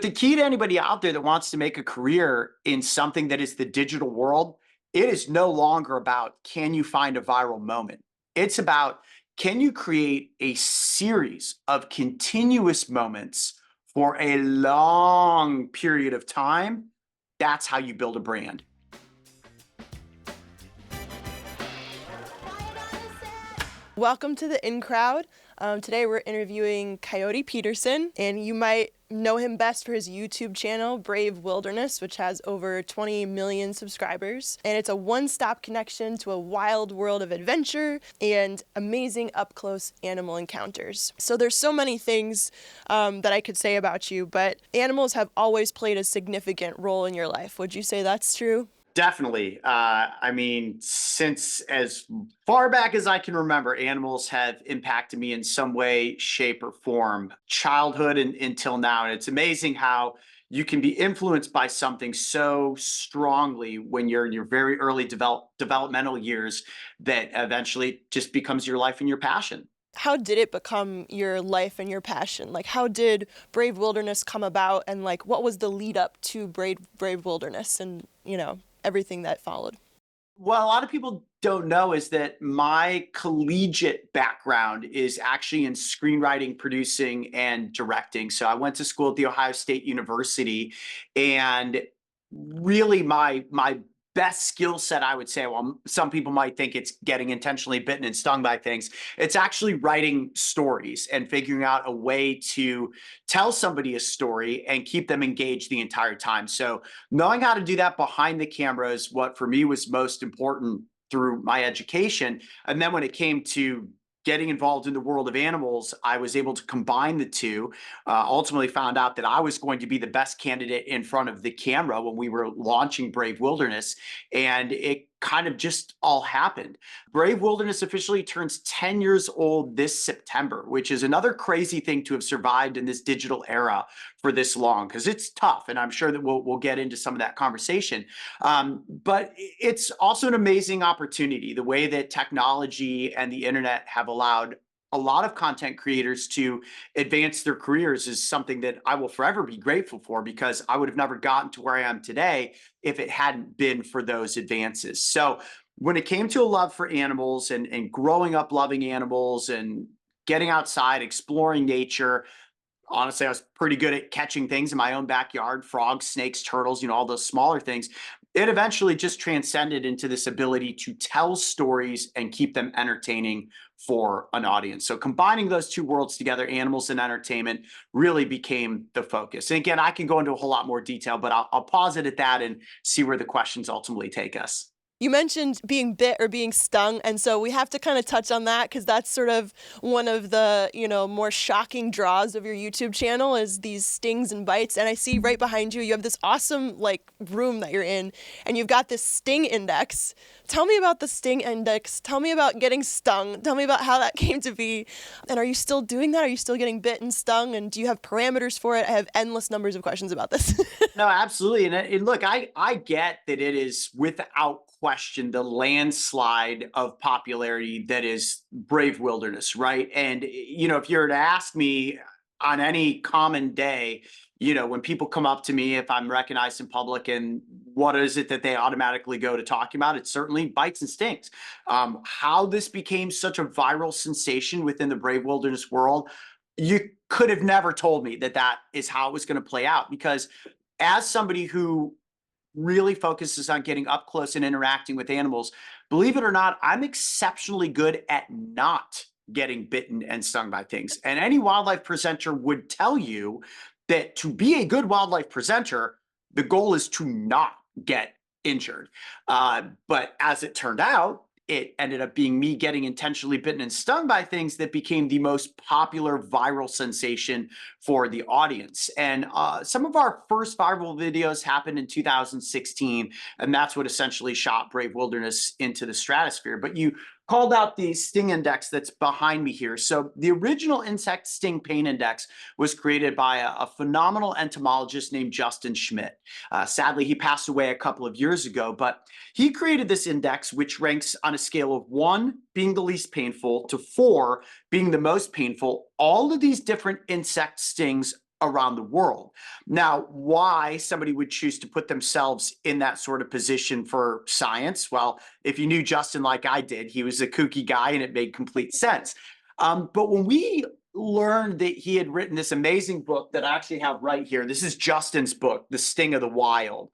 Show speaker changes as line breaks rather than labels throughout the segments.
The key to anybody out there that wants to make a career in something that is the digital world, it is no longer about can you find a viral moment? It's about can you create a series of continuous moments for a long period of time? That's how you build a brand.
Welcome to the In Crowd. Today we're interviewing Coyote Peterson, and you might know him best for his YouTube channel, Brave Wilderness, which has over 20 million subscribers. And it's a one-stop connection to a wild world of adventure and amazing up-close animal encounters. So there's so many things that I could say about you, but animals have always played a significant role in your life. Would you say that's true?
Definitely. I mean, since as far back as I can remember, animals have impacted me in some way, shape, or form, childhood and until now. And it's amazing how you can be influenced by something so strongly when you're in your very early developmental years that eventually just becomes your life and your passion.
How did it become your life and your passion? Like, how did Brave Wilderness come about, and like, what was the lead up to Brave Wilderness, and everything that followed?
Well, a lot of people don't know is that my collegiate background is actually in screenwriting, producing, and directing. So I went to school at the Ohio State University, and really my best skill set, I would say, well, some people might think it's getting intentionally bitten and stung by things. It's actually writing stories and figuring out a way to tell somebody a story and keep them engaged the entire time. So knowing how to do that behind the camera is what for me was most important through my education. And then when it came to getting involved in the world of animals, I was able to combine the two. Ultimately, found out that I was going to be the best candidate in front of the camera when we were launching Brave Wilderness, and it kind of just all happened. Brave Wilderness officially turns 10 years old this September, which is another crazy thing to have survived in this digital era for this long, because it's tough. And I'm sure that we'll get into some of that conversation. But it's also an amazing opportunity. The way that technology and the internet have allowed a lot of content creators to advance their careers is something that I will forever be grateful for, because I would have never gotten to where I am today if it hadn't been for those advances. So when it came to a love for animals and growing up loving animals and getting outside, exploring nature, honestly, I was pretty good at catching things in my own backyard, frogs, snakes, turtles, all those smaller things. It eventually just transcended into this ability to tell stories and keep them entertaining for an audience. So combining those two worlds together, animals and entertainment, really became the focus. And again, I can go into a whole lot more detail, but I'll pause it at that and see where the questions ultimately take us.
You mentioned being bit or being stung, and so we have to kind of touch on that because that's sort of one of the, more shocking draws of your YouTube channel is these stings and bites. And I see right behind you, you have this awesome room that you're in, and you've got this sting index. Tell me about the sting index. Tell me about getting stung. Tell me about how that came to be. And are you still doing that? Are you still getting bit and stung? And do you have parameters for it? I have endless numbers of questions about this.
No, absolutely. And look, I get that it is without question the landslide of popularity that is Brave Wilderness, right? And if you were to ask me on any common day, when people come up to me, if I'm recognized in public, and what is it that they automatically go to talking about? It's certainly bites and stings. How this became such a viral sensation within the Brave Wilderness world, you could have never told me that that is how it was going to play out, because as somebody who really focuses on getting up close and interacting with animals, believe it or not, I'm exceptionally good at not getting bitten and stung by things. And any wildlife presenter would tell you that to be a good wildlife presenter, the goal is to not get injured. But as it turned out, it ended up being me getting intentionally bitten and stung by things that became the most popular viral sensation for the audience. And some of our first viral videos happened in 2016, and that's what essentially shot Brave Wilderness into the stratosphere. But you called out the sting index that's behind me here. So the original insect sting pain index was created by a phenomenal entomologist named Justin Schmidt. Sadly, he passed away a couple of years ago, but he created this index, which ranks on a scale of 1 being the least painful to 4 being the most painful. All of these different insect stings around the world. Now, why somebody would choose to put themselves in that sort of position for science? Well, if you knew Justin like I did, he was a kooky guy and it made complete sense. But when we learned that he had written this amazing book that I actually have right here, this is Justin's book, The Sting of the Wild.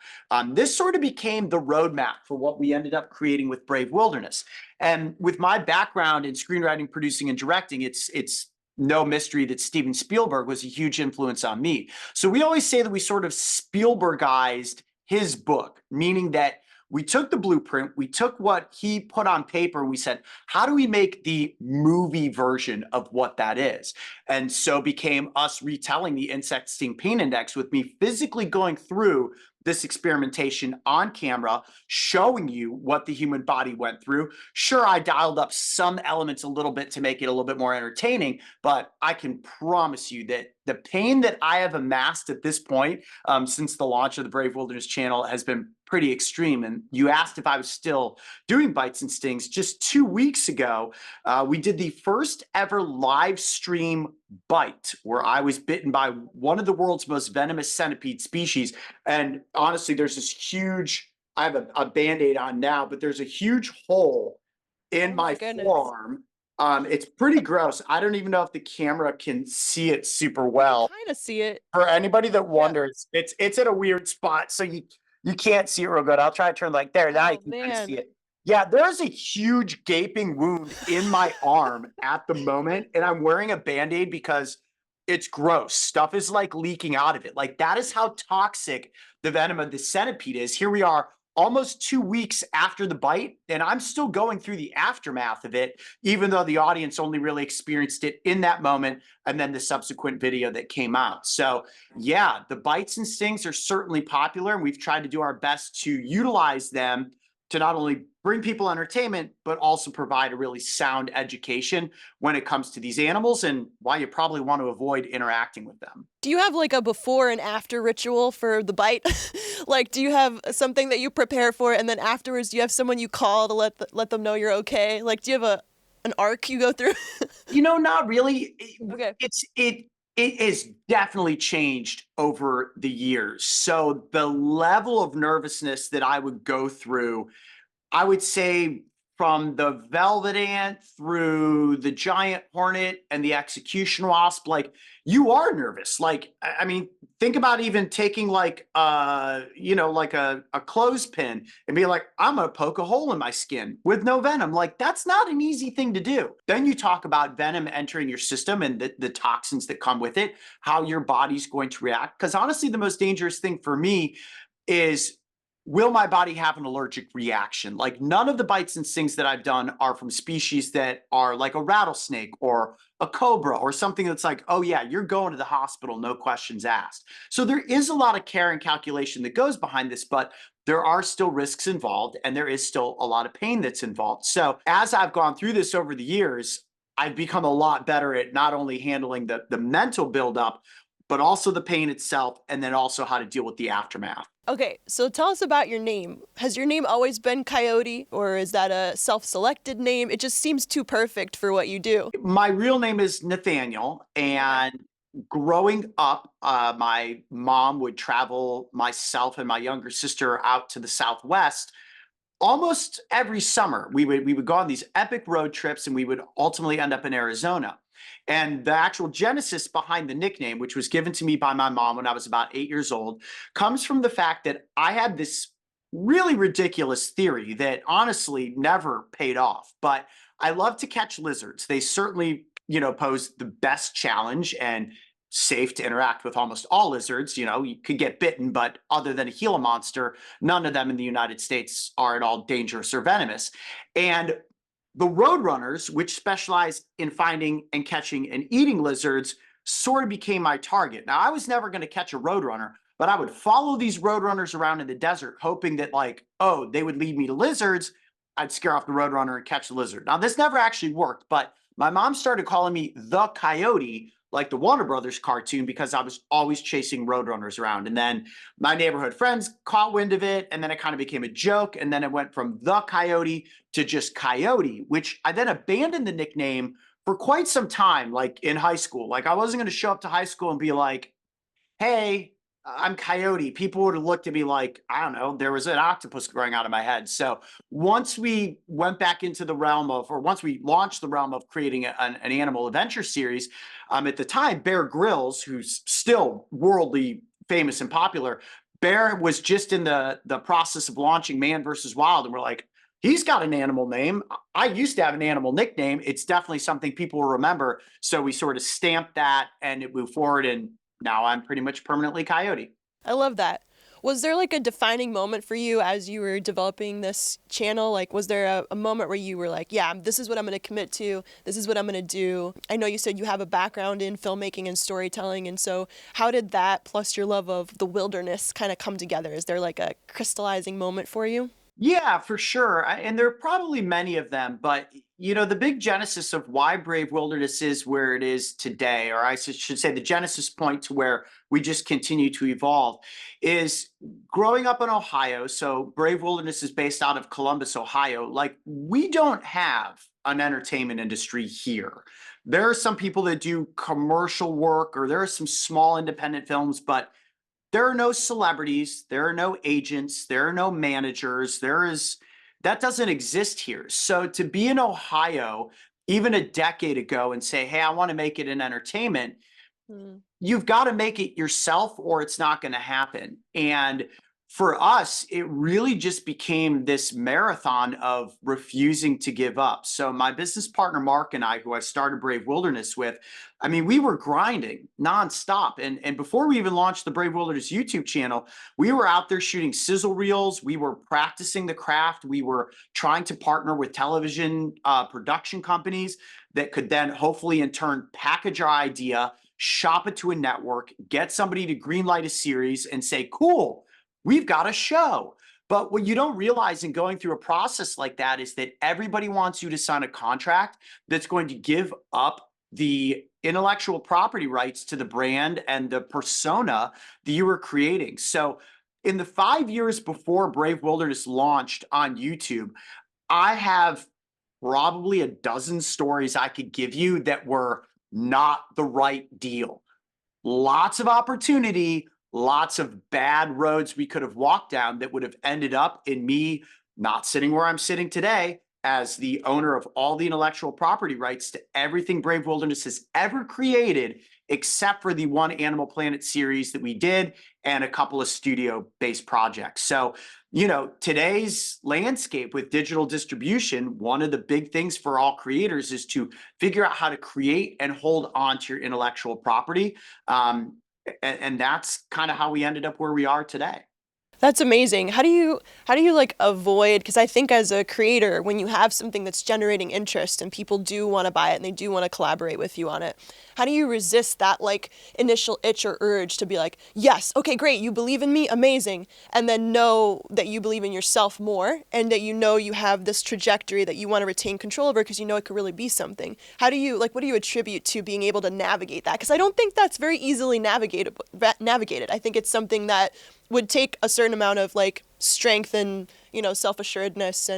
This sort of became the roadmap for what we ended up creating with Brave Wilderness. And with my background in screenwriting, producing, and directing, it's no mystery that Steven Spielberg was a huge influence on me. So we always say that we sort of Spielbergized his book, meaning that we took the blueprint, we took what he put on paper, and we said, how do we make the movie version of what that is? And so became us retelling the Insect Sting Pain Index with me physically going through this experimentation on camera, showing you what the human body went through. Sure, I dialed up some elements a little bit to make it a little bit more entertaining, but I can promise you that the pain that I have amassed at this point, since the launch of the Brave Wilderness channel, has been pretty extreme. And you asked if I was still doing bites and stings. Just 2 weeks ago, we did the first ever live stream bite where I was bitten by one of the world's most venomous centipede species. And honestly, there's this huge, I have a Band-Aid on now, but there's a huge hole in
Oh
my
my goodness.
forearm. It's pretty gross. I don't even know if the camera can see it super
I
well.
kind of see it.
For anybody that
Yeah.
wonders, it's at a weird spot, so you can't see it real good. I'll try to turn like there. Now you
Oh
can kind of see
man.
it. Yeah, there's a huge gaping wound in my arm at the moment, and I'm wearing a Band-Aid because it's gross. Stuff is like leaking out of it. Like that is how toxic the venom of the centipede is. Here we are almost 2 weeks after the bite, and I'm still going through the aftermath of it, even though the audience only really experienced it in that moment and then the subsequent video that came out. So yeah, the bites and stings are certainly popular, and we've tried to do our best to utilize them to not only bring people entertainment, but also provide a really sound education when it comes to these animals and why you probably want to avoid interacting with them.
Do you have like a before and after ritual for the bite? Like, do you have something that you prepare for, and then afterwards, do you have someone you call to let them know you're okay? Like, do you have an arc you go through?
Not really.
Okay.
It has definitely changed over the years. So the level of nervousness that I would go through, I would say from the velvet ant through the giant hornet and the execution wasp, like you are nervous. Like, I mean, think about even taking like like a clothespin and be like, I'm gonna poke a hole in my skin with no venom. Like that's not an easy thing to do. Then you talk about venom entering your system and the toxins that come with it, how your body's going to react. Because honestly, the most dangerous thing for me is, will my body have an allergic reaction? Like none of the bites and stings that I've done are from species that are like a rattlesnake or a cobra or something that's like, oh yeah, you're going to the hospital, no questions asked. So there is a lot of care and calculation that goes behind this, but there are still risks involved and there is still a lot of pain that's involved. So as I've gone through this over the years, I've become a lot better at not only handling the mental buildup, but also the pain itself, and then also how to deal with the aftermath.
Okay, so tell us about your name. Has your name always been Coyote, or is that a self-selected name? It just seems too perfect for what you do.
My real name is Nathaniel, and growing up, my mom would travel myself and my younger sister out to the Southwest almost every summer. We would go on these epic road trips, and we would ultimately end up in Arizona. And the actual genesis behind the nickname, which was given to me by my mom when I was about 8 years old, comes from the fact that I had this really ridiculous theory that honestly never paid off. But I love to catch lizards. They certainly, pose the best challenge and safe to interact with almost all lizards. You could get bitten, but other than a Gila monster, none of them in the United States are at all dangerous or venomous. And the roadrunners, which specialize in finding and catching and eating lizards, sort of became my target. Now, I was never going to catch a roadrunner, but I would follow these roadrunners around in the desert, hoping that they would lead me to lizards. I'd scare off the roadrunner and catch the lizard. Now, this never actually worked, but my mom started calling me the Coyote, like the Warner Brothers cartoon, because I was always chasing roadrunners around. And then my neighborhood friends caught wind of it, and then it kind of became a joke. And then it went from the Coyote to just Coyote, which I then abandoned the nickname for quite some time, like in high school. Like I wasn't going to show up to high school and be like, hey, I'm Coyote, people would have looked at me like, I don't know, there was an octopus growing out of my head. So once we went back into the realm of, or once we launched the realm of creating an animal adventure series, at the time, Bear Grylls, who's still worldly famous and popular, Bear was just in the process of launching Man versus Wild, and we're like, he's got an animal name. I used to have an animal nickname. It's definitely something people will remember. So we sort of stamped that and it moved forward. And now I'm pretty much permanently Coyote.
I love that. Was there like a defining moment for you as you were developing this channel? Like, was there a moment where you were like, yeah, this is what I'm going to commit to. This is what I'm going to do. I know you said you have a background in filmmaking and storytelling. And so how did that plus your love of the wilderness kind of come together? Is there like a crystallizing moment for you?
Yeah, for sure. And there are probably many of them, but the big genesis of why Brave Wilderness is where it is today, or I should say the genesis point to where we just continue to evolve, is growing up in Ohio. So Brave Wilderness is based out of Columbus, Ohio. Like, we don't have an entertainment industry here. There are some people that do commercial work, or there are some small independent films, but there are no celebrities, there are no agents, there are no managers. That doesn't exist here. So to be in Ohio even a decade ago and say, hey, I want to make it in entertainment,
Mm.
you've got to make it yourself or it's not going to happen. And for us, it really just became this marathon of refusing to give up. So my business partner, Mark, and I, who I started Brave Wilderness with, I mean, we were grinding nonstop. And before we even launched the Brave Wilderness YouTube channel, we were out there shooting sizzle reels. We were practicing the craft. We were trying to partner with television production companies that could then hopefully in turn package our idea, shop it to a network, get somebody to greenlight a series and say, cool, we've got a show. But what you don't realize in going through a process like that is that everybody wants you to sign a contract that's going to give up the intellectual property rights to the brand and the persona that you were creating. So in the 5 years before Brave Wilderness launched on YouTube, I have probably a dozen stories I could give you that were not the right deal. Lots of opportunity, lots of bad roads we could have walked down that would have ended up in me not sitting where I'm sitting today as the owner of all the intellectual property rights to everything Brave Wilderness has ever created, except for the one Animal Planet series that we did and a couple of studio-based projects. So, today's landscape with digital distribution, one of the big things for all creators is to figure out how to create and hold on to your intellectual property. And that's kind of how we ended up where we are today.
That's amazing. How do you like avoid, because I think as a creator, when you have something that's generating interest and people do want to buy it and they do want to collaborate with you on it, how do you resist that like initial itch or urge to be like, yes, okay, great, you believe in me, amazing, and then know that you believe in yourself more and that you have this trajectory that you want to retain control over because you know it could really be something. How do you like what do you attribute to being able to navigate that? Because I don't think that's very easily navigated. I think it's something that would take a certain amount of like strength and self-assuredness,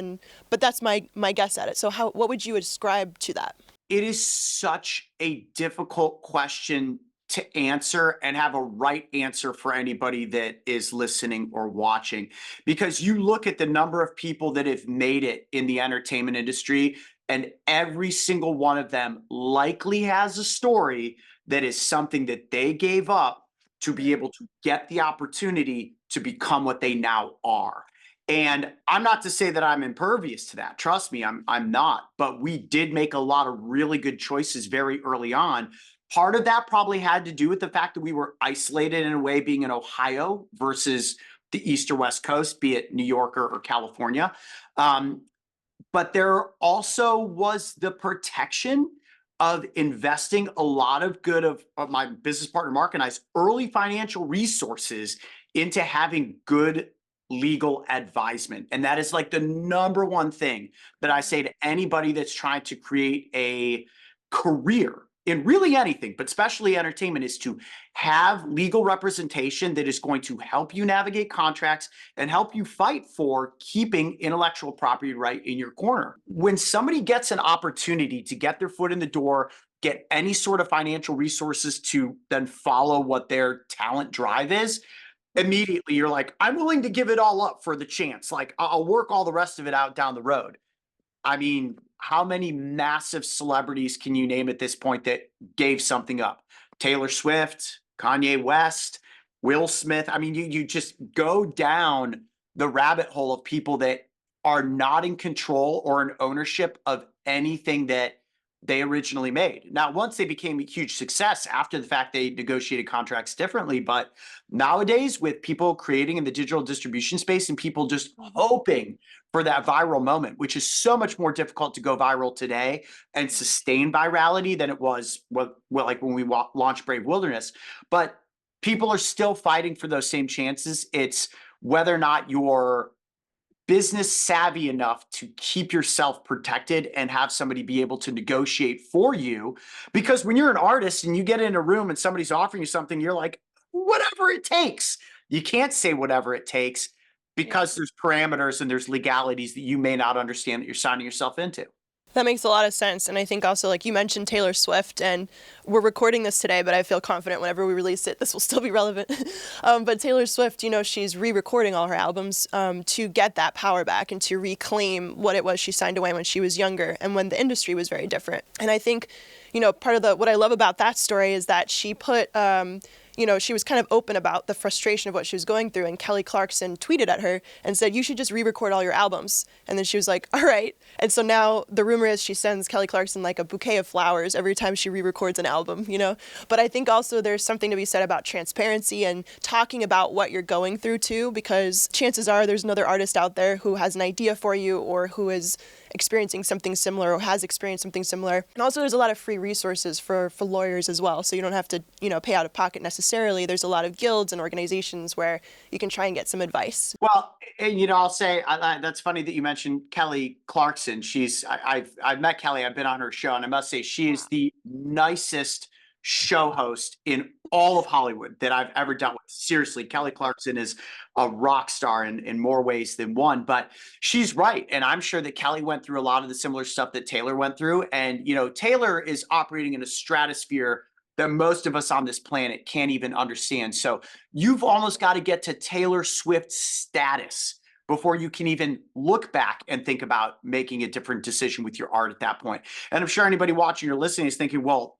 but that's my guess at it. So what would you ascribe to that?
It is such a difficult question to answer and have a right answer for anybody that is listening or watching, because you look at the number of people that have made it in the entertainment industry, and every single one of them likely has a story that is something that they gave up to be able to get the opportunity to become what they now are. And I'm not to say that I'm impervious to that. Trust me, I'm not. But we did make a lot of really good choices very early on. Part of that probably had to do with the fact that we were isolated in a way, being in Ohio versus the East or West Coast, be it New York or California. But there also was the protection of investing a lot of good of my business partner Mark and I's early financial resources into having good legal advisement. And that is like the number one thing that I say to anybody that's trying to create a career in really anything, but especially entertainment, is to have legal representation that is going to help you navigate contracts and help you fight for keeping intellectual property right in your corner. When somebody gets an opportunity to get their foot in the door, get any sort of financial resources to then follow what their talent drive is, immediately you're like, I'm willing to give it all up for the chance. Like, I'll work all the rest of it out down the road. I mean, how many massive celebrities can you name at this point that gave something up? Taylor Swift, Kanye West, Will Smith. I mean, you just go down the rabbit hole of people that are not in control or in ownership of anything that they originally made. Now, once they became a huge success after the fact, they negotiated contracts differently. But nowadays, with people creating in the digital distribution space and people just hoping for that viral moment, which is so much more difficult to go viral today and sustain virality than it was like when we launched Brave Wilderness. But people are still fighting for those same chances. It's whether or not you're business savvy enough to keep yourself protected and have somebody be able to negotiate for you. Because when you're an artist and you get in a room and somebody's offering you something, you're like, whatever it takes. You can't say whatever it takes because there's parameters and there's legalities that you may not understand that you're signing yourself into.
That makes a lot of sense. And I think also, like you mentioned, Taylor Swift, and we're recording this today, but I feel confident whenever we release it, this will still be relevant. But Taylor Swift, she's re-recording all her albums to get that power back and to reclaim what it was she signed away when she was younger and when the industry was very different. And I think, part of what I love about that story is that she put, she was kind of open about the frustration of what she was going through. And Kelly Clarkson tweeted at her and said, you should just re-record all your albums. And then she was like, all right. And so now the rumor is she sends Kelly Clarkson like a bouquet of flowers every time she re-records an album, But I think also there's something to be said about transparency and talking about what you're going through too, because chances are there's another artist out there who has an idea for you or who is experiencing something similar or has experienced something similar. And also there's a lot of free resources for lawyers as well. So you don't have to, pay out of pocket necessarily. There's a lot of guilds and organizations where you can try and get some advice.
Well, and I'll say that's funny that you mentioned Kelly Clarkson. I've met Kelly. I've been on her show, and I must say she is the nicest show host in all of Hollywood that I've ever dealt with. Seriously, Kelly Clarkson is a rock star in more ways than one, but she's right. And I'm sure that Kelly went through a lot of the similar stuff that Taylor went through. And, Taylor is operating in a stratosphere that most of us on this planet can't even understand. So you've almost got to get to Taylor Swift status before you can even look back and think about making a different decision with your art at that point. And I'm sure anybody watching or listening is thinking, well,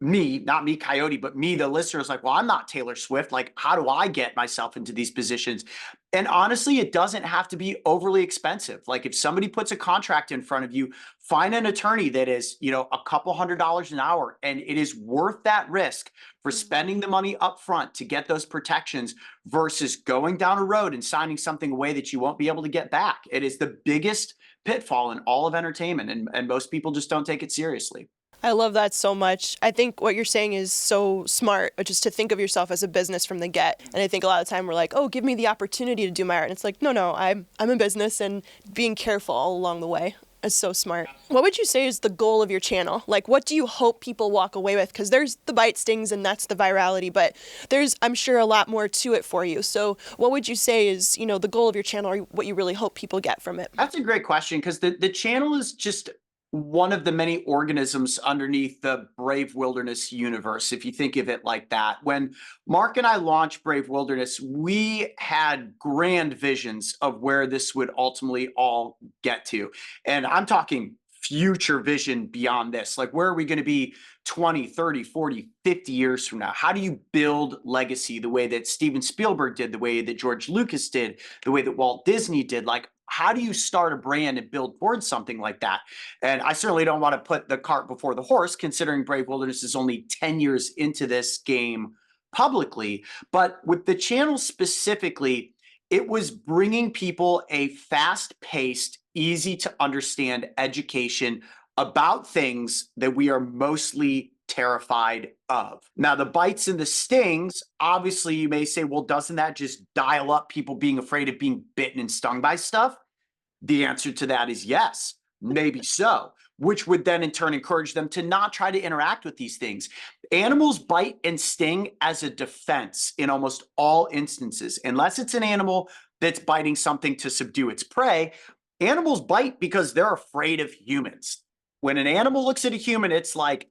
me, not me, Coyote, but me, the listener, is like, well, I'm not Taylor Swift. Like, how do I get myself into these positions? And honestly, it doesn't have to be overly expensive. Like, if somebody puts a contract in front of you, find an attorney that is, a couple $100s an hour, and it is worth that risk for spending the money up front to get those protections versus going down a road and signing something away that you won't be able to get back. It is the biggest pitfall in all of entertainment, and most people just don't take it seriously.
I love that so much. I think what you're saying is so smart, which is to think of yourself as a business from the get. And I think a lot of the time we're like, oh, give me the opportunity to do my art. And it's like, no, I'm a business, and being careful all along the way is so smart. What would you say is the goal of your channel? Like, what do you hope people walk away with? Because there's the bite stings and that's the virality, but there's, I'm sure, a lot more to it for you. So what would you say is, the goal of your channel, or what you really hope people get from it?
That's a great question, because the channel is just one of the many organisms underneath the Brave Wilderness universe, if you think of it like that. When Mark and I launched Brave Wilderness, we had grand visions of where this would ultimately all get to. And I'm talking future vision beyond this. Like, where are we going to be 20, 30, 40, 50 years from now? How do you build legacy the way that Steven Spielberg did, the way that George Lucas did, the way that Walt Disney did? Like, how do you start a brand and build towards something like that? And I certainly don't want to put the cart before the horse, considering Brave Wilderness is only 10 years into this game publicly. But with the channel specifically, it was bringing people a fast-paced, easy to understand education about things that we are mostly terrified of. Now, the bites and the stings, obviously you may say, well, doesn't that just dial up people being afraid of being bitten and stung by stuff? The answer to that is yes, maybe so, which would then in turn encourage them to not try to interact with these things. Animals bite and sting as a defense in almost all instances, unless it's an animal that's biting something to subdue its prey. Animals bite because they're afraid of humans. when an animal looks at a human, it's like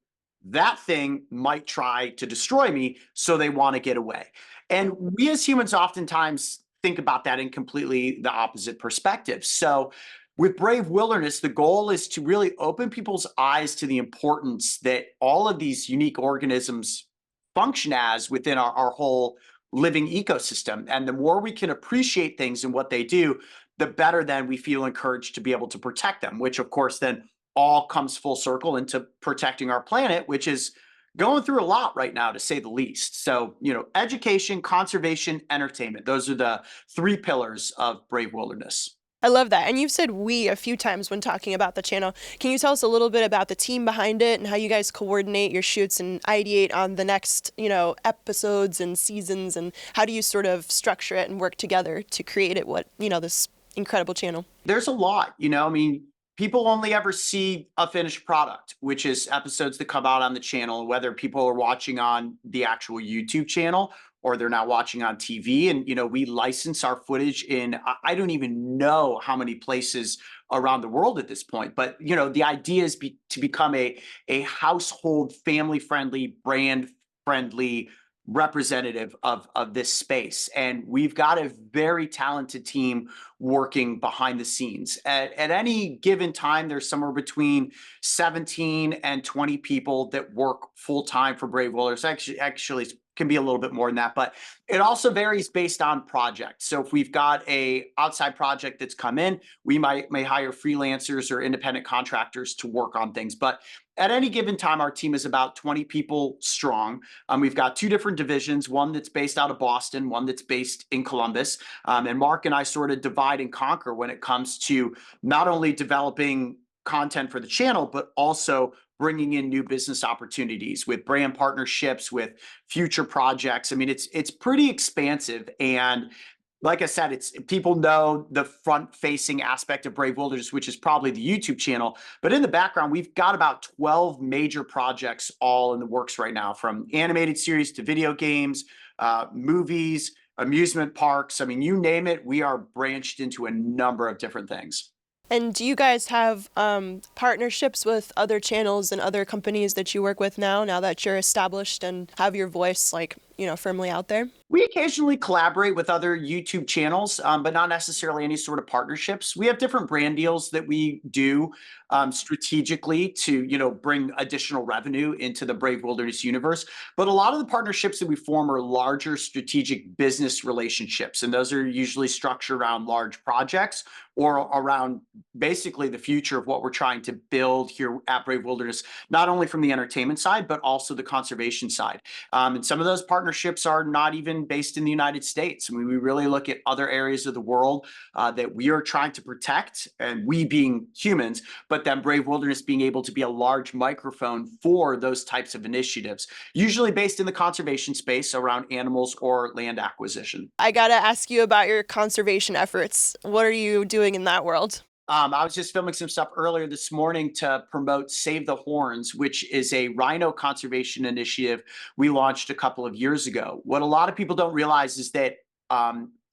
that thing might try to destroy me, so they want to get away. And we as humans oftentimes think about that in completely the opposite perspective. So with Brave Wilderness, the goal is to really open people's eyes to the importance that all of these unique organisms function as within our whole living ecosystem. And the more we can appreciate things and what they do, the better then we feel encouraged to be able to protect them, which of course then all comes full circle into protecting our planet, which is going through a lot right now, to say the least. So, education, conservation, entertainment, those are the three pillars of Brave Wilderness.
I love that. And you've said we a few times when talking about the channel. Can you tell us a little bit about the team behind it and how you guys coordinate your shoots and ideate on the next, episodes and seasons, and how do you sort of structure it and work together to create it this incredible channel?
There's a lot, I mean, people only ever see a finished product, which is episodes that come out on the channel, whether people are watching on the actual YouTube channel or they're now watching on TV. And, we license our footage in, I don't even know how many places around the world at this point. But, the idea is to become a household, family friendly, brand friendly representative of this space. And we've got a very talented team working behind the scenes. At any given time, there's somewhere between 17 and 20 people that work full time for Brave Wilderness. Actually, can be a little bit more than that, but it also varies based on project. So if we've got a outside project that's come in, we may hire freelancers or independent contractors to work on things. But at any given time, our team is about 20 people strong. We've got two different divisions, one that's based out of Boston, one that's based in Columbus. And Mark and I sort of divide and conquer when it comes to not only developing content for the channel, but also bringing in new business opportunities with brand partnerships, with future projects. I mean, it's pretty expansive. And like I said, people know the front-facing aspect of Brave Wilderness, which is probably the YouTube channel. But in the background, we've got about 12 major projects all in the works right now, from animated series to video games, movies, amusement parks. I mean, you name it, we are branched into a number of different things.
And do you guys have partnerships with other channels and other companies that you work with now that you're established and have your voice firmly out there?
We occasionally collaborate with other YouTube channels, but not necessarily any sort of partnerships. We have different brand deals that we do strategically to, bring additional revenue into the Brave Wilderness universe. But a lot of the partnerships that we form are larger strategic business relationships, and those are usually structured around large projects or around basically the future of what we're trying to build here at Brave Wilderness, not only from the entertainment side, but also the conservation side. And some of those partnerships are not even based in the United States. I mean, we really look at other areas of the world that we are trying to protect, and we being humans, but then Brave Wilderness being able to be a large microphone for those types of initiatives, usually based in the conservation space around animals or land acquisition.
I gotta ask you about your conservation efforts. What are you doing in that world?
I was just filming some stuff earlier this morning to promote Save the Horns, which is a rhino conservation initiative we launched a couple of years ago. What a lot of people don't realize is that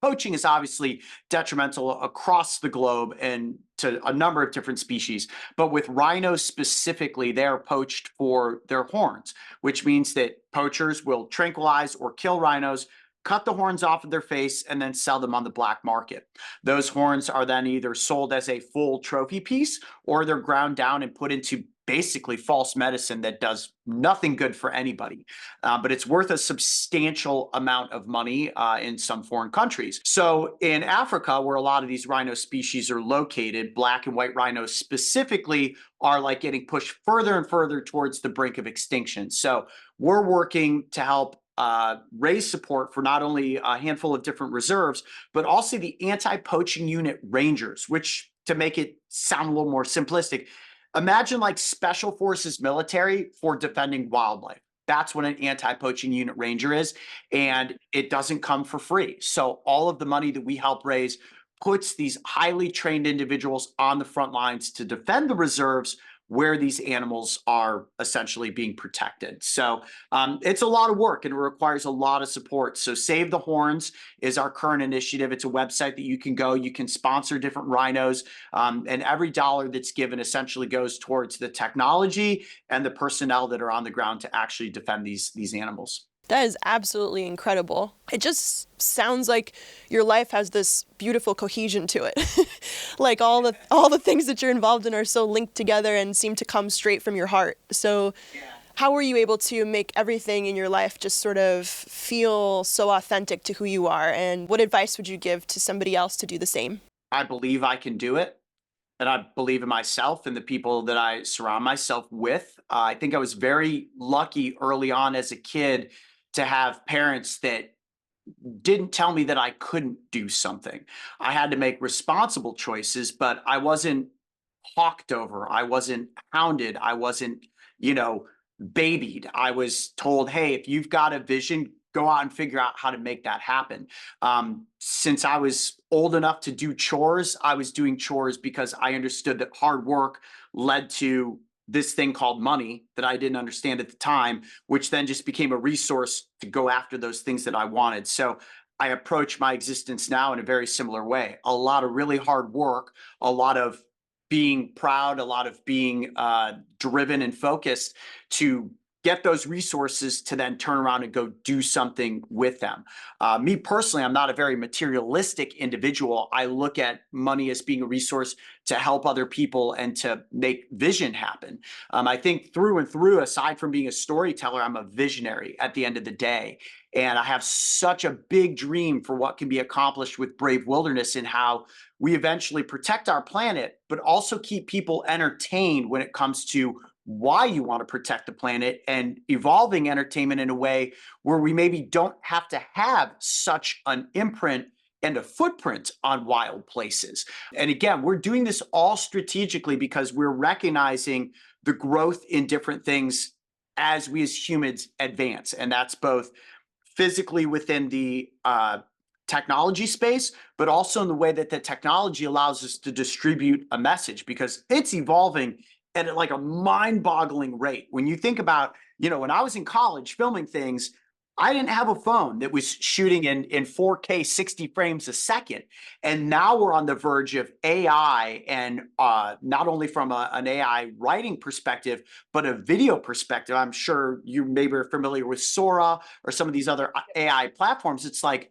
poaching is obviously detrimental across the globe and to a number of different species. But with rhinos specifically, they are poached for their horns, which means that poachers will tranquilize or kill rhinos, cut the horns off of their face, and then sell them on the black market. Those horns are then either sold as a full trophy piece, or they're ground down and put into basically false medicine that does nothing good for anybody. But it's worth a substantial amount of money in some foreign countries. So in Africa, where a lot of these rhino species are located, black and white rhinos specifically are like getting pushed further and further towards the brink of extinction. So we're working to help raise support for not only a handful of different reserves, but also the anti-poaching unit rangers, which, to make it sound a little more simplistic, imagine like special forces military for defending wildlife. That's what an anti-poaching unit ranger is, and it doesn't come for free. So all of the money that we help raise puts these highly trained individuals on the front lines to defend the reserves where these animals are essentially being protected. So it's a lot of work and it requires a lot of support. So Save the Horns is our current initiative. It's a website that you can go, you can sponsor different rhinos, and every dollar that's given essentially goes towards the technology and the personnel that are on the ground to actually defend these animals.
That is absolutely incredible. It just sounds like your life has this beautiful cohesion to it. Like all the things that you're involved in are so linked together and seem to come straight from your heart. So how were you able to make everything in your life just sort of feel so authentic to who you are? And what advice would you give to somebody else to do the same?
I believe I can do it. And I believe in myself and the people that I surround myself with. I think I was very lucky early on as a kid to have parents that didn't tell me that I couldn't do something. I had to make responsible choices, but I wasn't hawked over. I wasn't hounded. I wasn't, you know, babied. I was told, hey, if you've got a vision, go out and figure out how to make that happen. Since I was old enough to do chores, I was doing chores because I understood that hard work led to this thing called money that I didn't understand at the time, which then just became a resource to go after those things that I wanted. So I approach my existence now in a very similar way. A lot of really hard work, a lot of being proud, a lot of being driven and focused to get those resources to then turn around and go do something with them. Me personally, I'm not a very materialistic individual. I look at money as being a resource to help other people and to make vision happen. I think through and through, aside from being a storyteller, I'm a visionary at the end of the day. And I have such a big dream for what can be accomplished with Brave Wilderness and how we eventually protect our planet, but also keep people entertained when it comes to why you want to protect the planet and evolving entertainment in a way where we maybe don't have to have such an imprint and a footprint on wild places. And again, we're doing this all strategically because we're recognizing the growth in different things as we as humans advance. And that's both physically within the technology space, but also in the way that the technology allows us to distribute a message because it's evolving at like a mind-boggling rate. When you think about, when I was in college filming things, I didn't have a phone that was shooting in 4K 60 frames a second. And now we're on the verge of AI and not only from an AI writing perspective, but a video perspective. I'm sure you maybe are familiar with Sora or some of these other AI platforms. It's like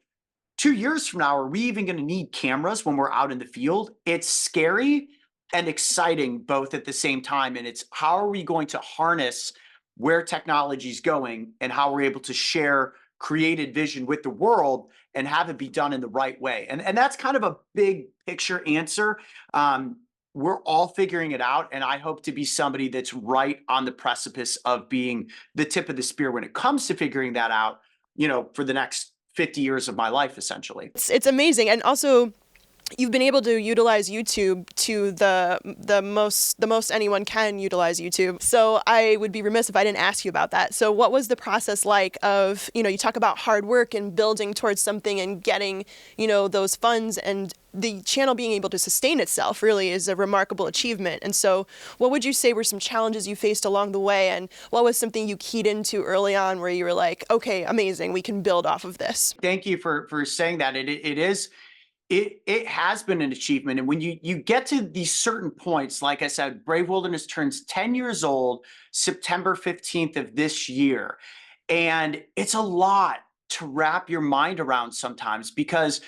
2 years from now, are we even going to need cameras when we're out in the field? It's scary and exciting both at the same time. And it's how are we going to harness where technology is going and how we're able to share created vision with the world and have it be done in the right way. And that's kind of a big picture answer. We're all figuring it out. And I hope to be somebody that's right on the precipice of being the tip of the spear when it comes to figuring that out, for the next 50 years of my life, essentially.
It's amazing. And also, you've been able to utilize YouTube to the most anyone can utilize YouTube. So I would be remiss if I didn't ask you about that. So what was the process like of, you talk about hard work and building towards something and getting, those funds, and the channel being able to sustain itself really is a remarkable achievement. And so what would you say were some challenges you faced along the way, and what was something you keyed into early on where you were like, okay, amazing, we can build off of this?
Thank you for saying that. It has been an achievement. And when you get to these certain points, like I said, Brave Wilderness turns 10 years old, September 15th of this year. And it's a lot to wrap your mind around sometimes because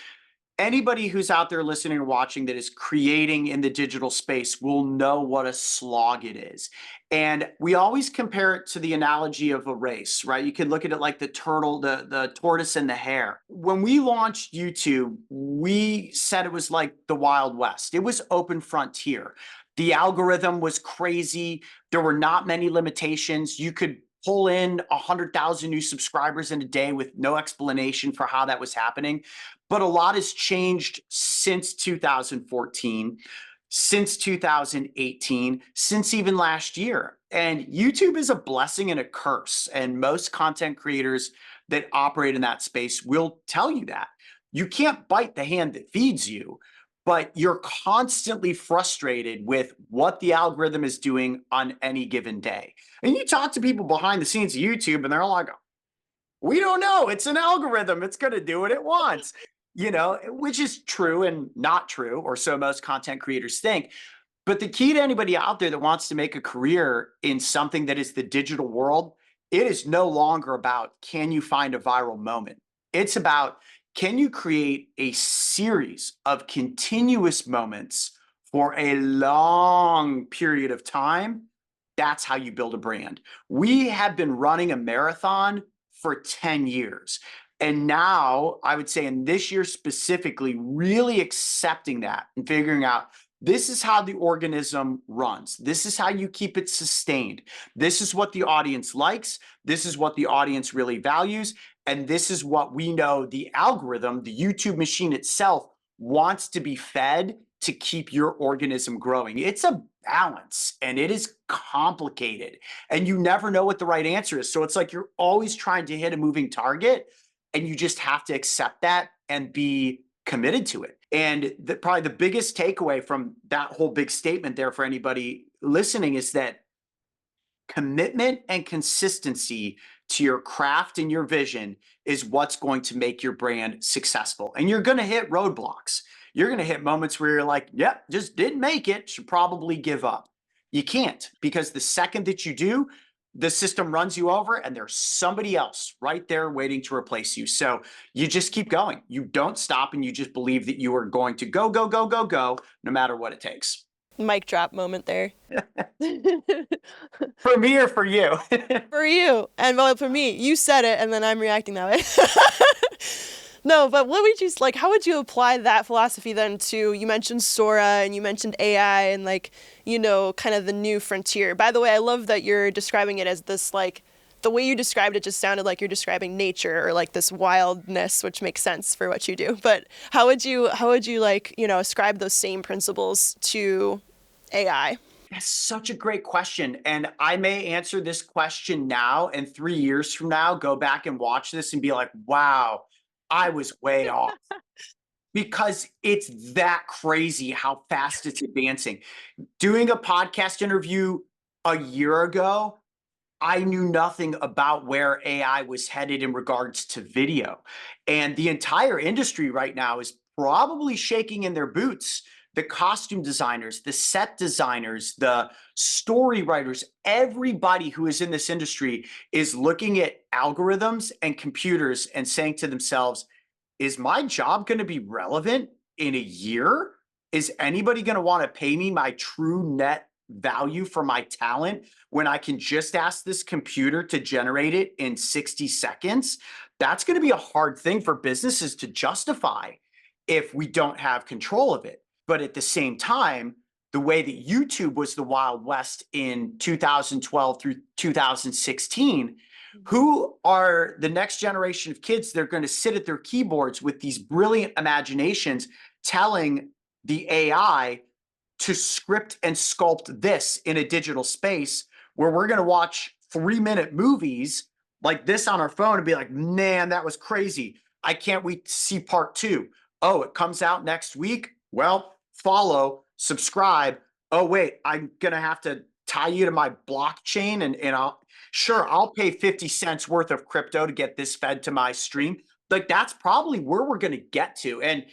anybody who's out there listening or watching that is creating in the digital space will know what a slog it is. And we always compare it to the analogy of a race, right? You can look at it like the turtle, the tortoise and the hare. When we launched YouTube, we said it was like the Wild West. It was open frontier. The algorithm was crazy. There were not many limitations. You could pull in 100,000 new subscribers in a day with no explanation for how that was happening. But a lot has changed since 2014, since 2018, since even last year. And YouTube is a blessing and a curse. And most content creators that operate in that space will tell you that. You can't bite the hand that feeds you, but you're constantly frustrated with what the algorithm is doing on any given day. And you talk to people behind the scenes of YouTube and they're like, we don't know. It's an algorithm. It's going to do what it wants, which is true and not true, or so most content creators think. But the key to anybody out there that wants to make a career in something that is the digital world, it is no longer about can you find a viral moment? It's about can you create a series of continuous moments for a long period of time? That's how you build a brand. We have been running a marathon for 10 years. And now I would say in this year specifically, really accepting that and figuring out this is how the organism runs. This is how you keep it sustained. This is what the audience likes. This is what the audience really values. And this is what we know the algorithm, the YouTube machine itself, wants to be fed to keep your organism growing. It's a balance and it is complicated. And you never know what the right answer is. So it's like you're always trying to hit a moving target, and you just have to accept that and be committed to it. And probably the biggest takeaway from that whole big statement there for anybody listening is that commitment and consistency to your craft and your vision is what's going to make your brand successful. And you're going to hit roadblocks. You're going to hit moments where you're like, yep, just didn't make it, should probably give up. You can't, because the second that you do, the system runs you over and there's somebody else right there waiting to replace you. So you just keep going. You don't stop, and you just believe that you are going to go, go, go, go, go, no matter what it takes.
Mic drop moment there.
For me or for you?
For you. And well, for me, you said it and then I'm reacting that way. No, but what would you, like, how would you apply that philosophy then to, you mentioned Sora and you mentioned AI and kind of the new frontier. By the way, I love that you're describing it as this, the way you described it just sounded like you're describing nature or like this wildness, which makes sense for what you do. But how would you ascribe those same principles to AI?
That's such a great question. And I may answer this question now, and 3 years from now, go back and watch this and be like, wow, I was way off. Because it's that crazy how fast it's advancing. Doing a podcast interview a year ago, I knew nothing about where AI was headed in regards to video. And the entire industry right now is probably shaking in their boots. The costume designers, the set designers, the story writers, everybody who is in this industry is looking at algorithms and computers and saying to themselves, is my job going to be relevant in a year? Is anybody going to want to pay me my true net value for my talent when I can just ask this computer to generate it in 60 seconds? That's going to be a hard thing for businesses to justify if we don't have control of it. But at the same time, the way that YouTube was the Wild West in 2012 through 2016, who are the next generation of kids? They're going to sit at their keyboards with these brilliant imaginations telling the AI to script and sculpt this in a digital space where we're going to watch 3-minute movies like this on our phone and be like, man, that was crazy. I can't wait to see part 2. Oh, it comes out next week. Well, follow, subscribe. Oh, wait, I'm going to have to tie you to my blockchain and I'll pay 50 cents worth of crypto to get this fed to my stream. Like, that's probably where we're going to get to. And,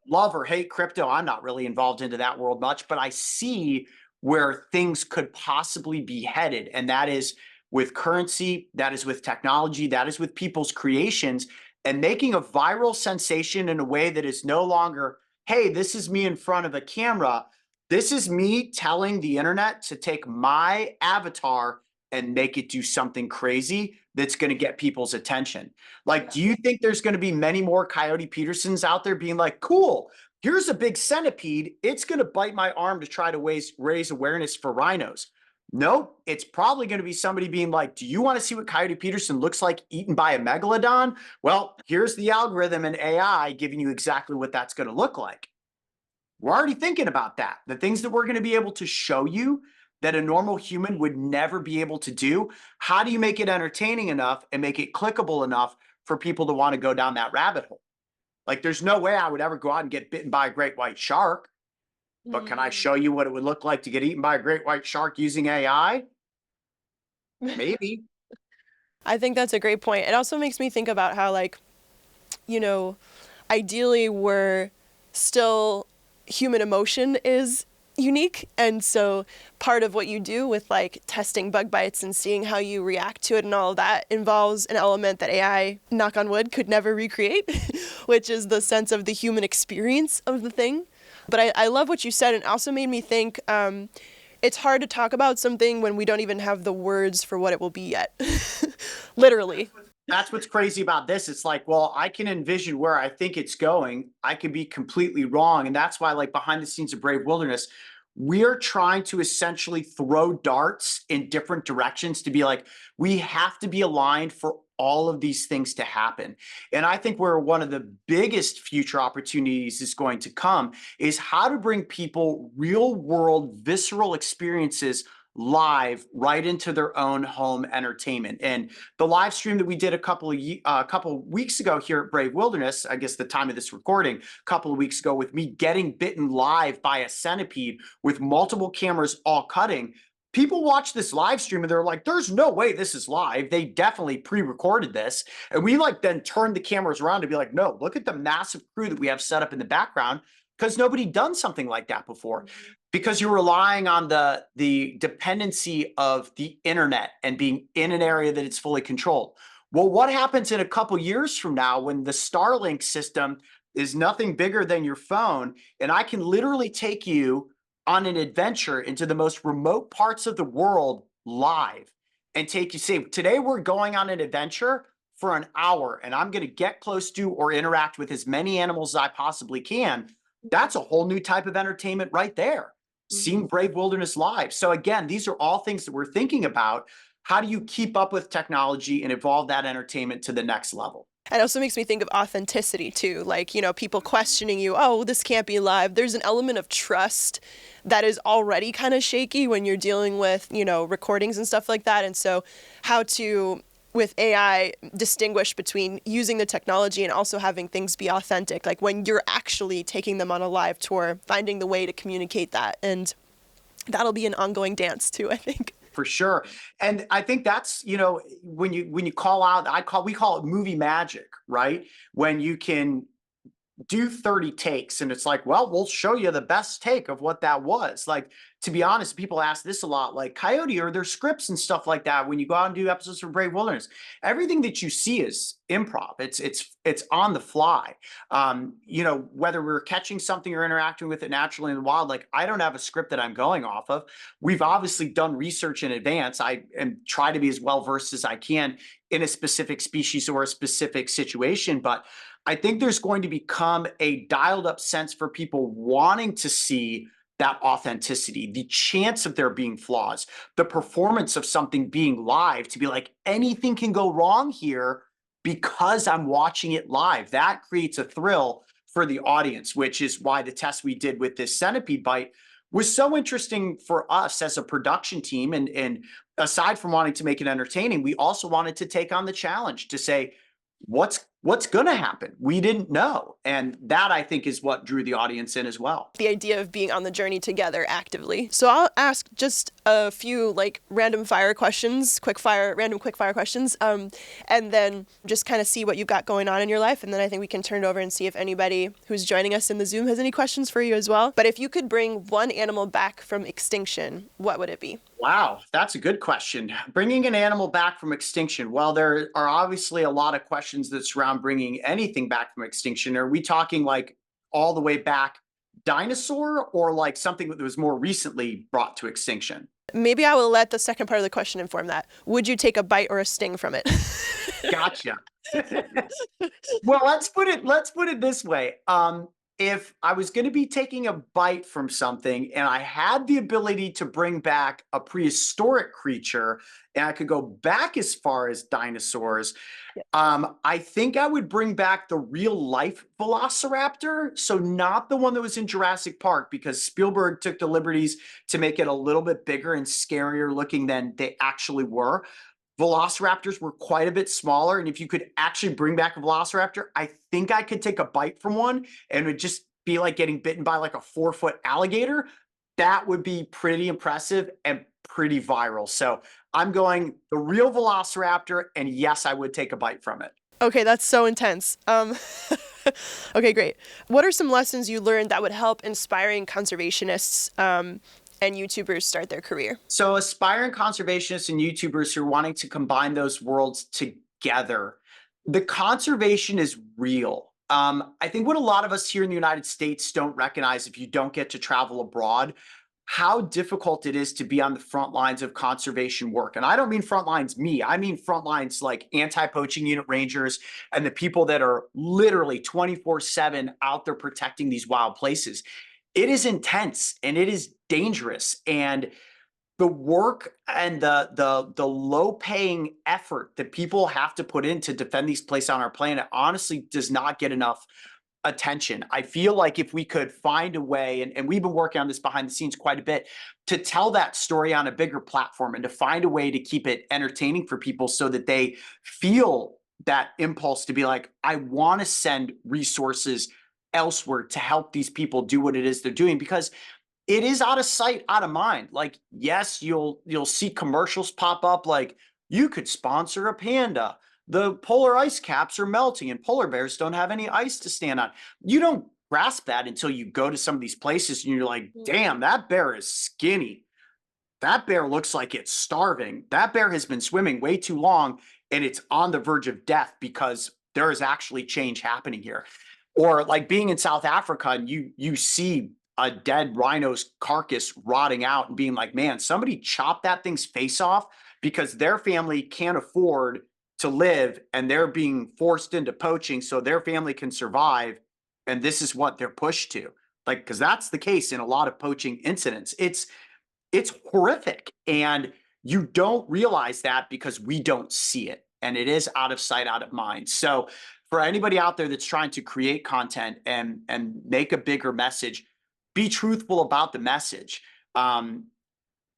love or hate crypto, I'm not really involved into that world much, but I see where things could possibly be headed. And that is with currency, that is with technology, that is with people's creations, and making a viral sensation in a way that is no longer, hey, this is me in front of a camera. This is me telling the internet to take my avatar and make it do something crazy that's going to get people's attention. Like, do you think there's going to be many more Coyote Petersons out there being like, cool, here's a big centipede. It's going to bite my arm to try to raise awareness for rhinos? No, it's probably going to be somebody being like, do you want to see what Coyote Peterson looks like eaten by a megalodon? Well, here's the algorithm and AI giving you exactly what that's going to look like. We're already thinking about that. The things that we're going to be able to show you that a normal human would never be able to do. How do you make it entertaining enough and make it clickable enough for people to want to go down that rabbit hole? Like, there's no way I would ever go out and get bitten by a great white shark. But can I show you what it would look like to get eaten by a great white shark using AI? Maybe.
I think that's a great point. It also makes me think about how, like, you know, ideally we're still human emotion is unique. And so part of what you do with like testing bug bites and seeing how you react to it and all of that involves an element that AI, knock on wood, could never recreate, which is the sense of the human experience of the thing. But I love what you said, and it also made me think it's hard to talk about something when we don't even have the words for what it will be yet. Literally.
That's what's crazy about this. It's like, well, I can envision where I think it's going. I could be completely wrong. And that's why, like, behind the scenes of Brave Wilderness, we're trying to essentially throw darts in different directions to be like, we have to be aligned for all of these things to happen. And I think where one of the biggest future opportunities is going to come is how to bring people real world, visceral experiences live right into their own home entertainment. And the live stream that we did a couple of weeks ago here at Brave Wilderness, I guess the time of this recording, a couple of weeks ago, with me getting bitten live by a centipede with multiple cameras all cutting. People watch this live stream and they're like, there's no way this is live. They definitely pre-recorded this. And we like then turned the cameras around to be like, no, look at the massive crew that we have set up in the background, because nobody done something like that before. Because you're relying on the dependency of the internet and being in an area that it's fully controlled. Well, what happens in a couple years from now when the Starlink system is nothing bigger than your phone, and I can literally take you on an adventure into the most remote parts of the world live and take you, say, today we're going on an adventure for an hour and I'm going to get close to or interact with as many animals as I possibly can. That's a whole new type of entertainment right there. Seeing Brave Wilderness live. So again, these are all things that we're thinking about. How do you keep up with technology and evolve that entertainment to the next level?
It also makes me think of authenticity too. Like, you know, people questioning you, oh, this can't be live. There's an element of trust that is already kind of shaky when you're dealing with, you know, recordings and stuff like that. And so how to, with AI, distinguish between using the technology and also having things be authentic, like when you're actually taking them on a live tour, finding the way to communicate that. And that'll be an ongoing dance too, I think.
For sure. And I think that's, you know, when you call out, we call it movie magic, right? When you can do 30 takes and it's like, well, we'll show you the best take of what that was. Like, to be honest, people ask this a lot, like, Coyote, are there scripts and stuff like that when you go out and do episodes for Brave Wilderness? Everything that you see is improv. It's on the fly. You know, whether we're catching something or interacting with it naturally in the wild, like, I don't have a script that I'm going off of. We've obviously done research in advance. I am try to be as well versed as I can in a specific species or a specific situation, but I think there's going to become a dialed up sense for people wanting to see that authenticity, the chance of there being flaws, the performance of something being live, to be like, anything can go wrong here because I'm watching it live. That creates a thrill for the audience, which is why the test we did with this centipede bite was so interesting for us as a production team. And aside from wanting to make it entertaining, we also wanted to take on the challenge to say, what's going to happen? We didn't know. And that, I think, is what drew the audience in as well.
The idea of being on the journey together actively. So I'll ask just a few like random fire questions, random quick fire questions, and then just kind of see what you've got going on in your life. And then I think we can turn it over and see if anybody who's joining us in the Zoom has any questions for you as well. But if you could bring one animal back from extinction, what would it be?
Wow, that's a good question. Bringing an animal back from extinction. Well, there are obviously a lot of questions that surround bringing anything back from extinction. Are we talking like all the way back dinosaur, or like something that was more recently brought to extinction?
Maybe I will let the second part of the question inform that. Would you take a bite or a sting from it?
Gotcha. Well, let's put it this way. If I was going to be taking a bite from something and I had the ability to bring back a prehistoric creature and I could go back as far as dinosaurs, I think I would bring back the real life velociraptor. So not the one that was in Jurassic Park, because Spielberg took the liberties to make it a little bit bigger and scarier looking than they actually were. velociraptors were quite a bit smaller. And if you could actually bring back a velociraptor, I think I could take a bite from one and it would just be like getting bitten by like a 4-foot alligator. That would be pretty impressive and pretty viral. So I'm going the real velociraptor. And yes, I would take a bite from it.
Okay, that's so intense. Okay, great. What are some lessons you learned that would help inspiring conservationists and YouTubers start their career?
So aspiring conservationists and YouTubers who are wanting to combine those worlds together, the conservation is real. I think what a lot of us here in the United States don't recognize, if you don't get to travel abroad, how difficult it is to be on the front lines of conservation work. And I don't mean front lines me, I mean front lines like anti-poaching unit rangers and the people that are literally 24/7 out there protecting these wild places. It is intense and it is dangerous. And the work and the low paying effort that people have to put in to defend these places on our planet honestly does not get enough attention. I feel like if we could find a way, and we've been working on this behind the scenes quite a bit, to tell that story on a bigger platform and to find a way to keep it entertaining for people so that they feel that impulse to be like, I want to send resources elsewhere to help these people do what it is they're doing, because it is out of sight, out of mind. Like, yes, you'll see commercials pop up like, you could sponsor a panda. The polar ice caps are melting and polar bears don't have any ice to stand on. You don't grasp that until you go to some of these places and you're like, damn, that bear is skinny. That bear looks like it's starving. That bear has been swimming way too long and it's on the verge of death because there is actually change happening here. Or like being in South Africa and you see a dead rhino's carcass rotting out and being like, man, somebody chopped that thing's face off because their family can't afford to live and they're being forced into poaching so their family can survive. And this is what they're pushed to. Like, because that's the case in a lot of poaching incidents. It's horrific. And you don't realize that because we don't see it. And it is out of sight, out of mind. So for anybody out there that's trying to create content and make a bigger message, be truthful about the message.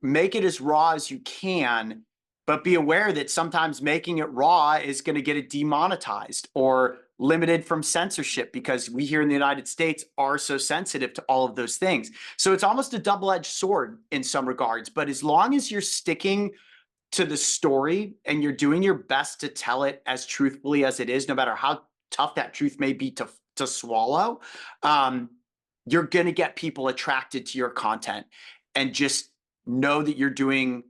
Make it as raw as you can, but be aware that sometimes making it raw is going to get it demonetized or limited from censorship, because we here in the United States are so sensitive to all of those things. So it's almost a double-edged sword in some regards. But as long as you're sticking to the story and you're doing your best to tell it as truthfully as it is, no matter how tough that truth may be to swallow, you're going to get people attracted to your content. And just know that you're doing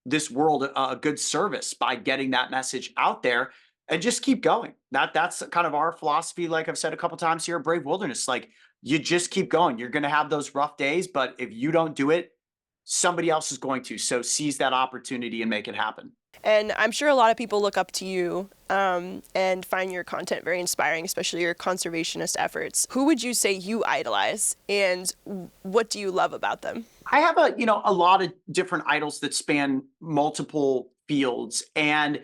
this world a good service by getting that message out there, and just keep going. That's kind of our philosophy. Like I've said a couple times here at Brave Wilderness, like, you just keep going. You're going to have those rough days, but if you don't do it, somebody else is going to. So seize that opportunity and make it happen.
And I'm sure a lot of people look up to you and find your content very inspiring, especially your conservationist efforts. Who would you say you idolize, and what do you love about them?
I have a lot of different idols that span multiple fields. And,